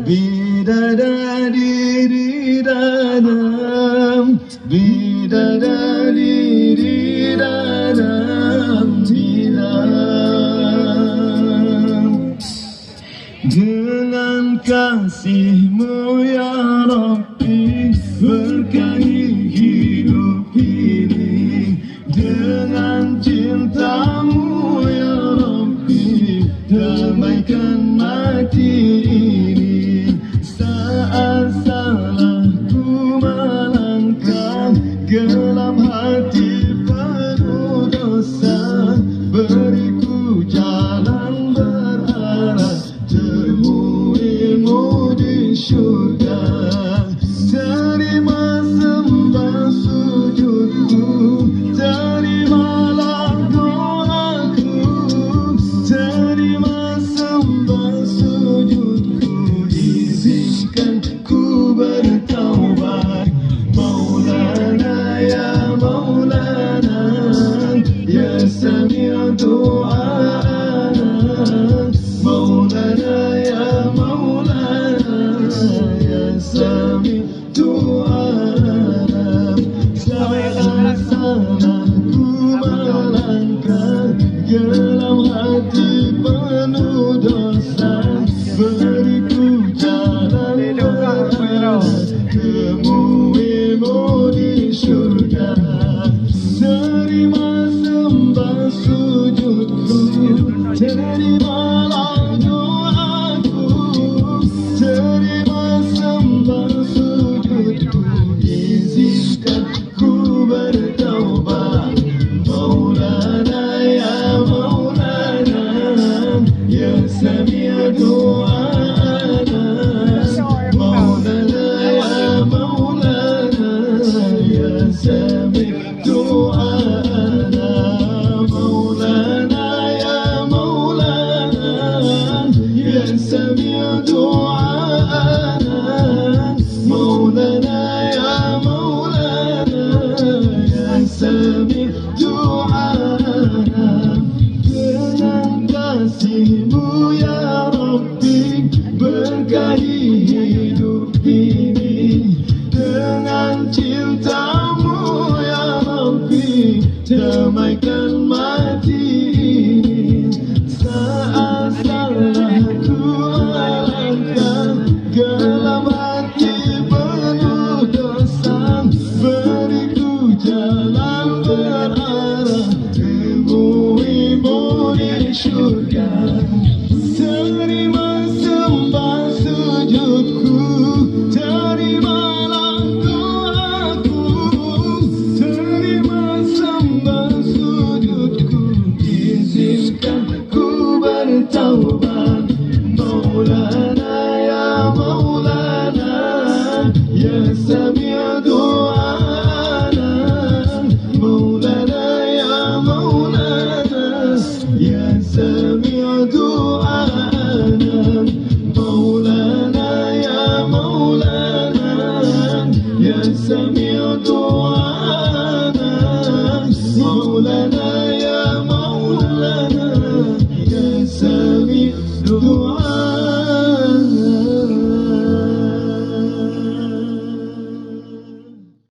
Bidadari di-dadam, bidadari di-dadam, bilam. Dengan kasih-Mu ya Rabbi, berkahi hidup ini. Dengan cinta-Mu ya Rabbi, damaikan mati ini. Saat salahku melangkah, gelap hati penuh dosa, beriku jalan berarah temui-Mu di syurga. Terima sembah sujudku, terimalah doaku. Terima sembah sujudku, izinkan ku bertaubat. Maulana ya Maulana, ya Sami' du'ana. Maulana ya Maulana, ya Sami' du'ana. Saat salahku melangkah, gelap hati penuh dosa, beriku jalan berarah temui-Mu di syurga. Terima sembah sujudku, terimalah doaku. Terima sembah sujudku, izinkan ku bertaubat. Maulana ya Maulana, ya Sami' du'ana. Maulana ya Maulana, ya Sami' du'ana. Maulana ya Maulana, ya Sami' du'ana. Maulana ya Maulana, ya Sami' du'ana. Dengan kasih-Mu ya Rabbi, berkahi hidup ini. Dengan cinta-Mu ya Rabbi, damaikan mati ini. Saat salahku melangkah, gelap hati penuh dosa, beriku jalan berarah temui-Mu di syurga. Terima sembah sujudku, terimalah doaku. Terima sembah sujudku, izinkan ku bertaubat. Maulana ya Maulana, ya Sami' du'ana. Maulana ya Maulana, ya Sami' du'ana. Maulana ya Maulana, ya Sami' du'ana. Maulana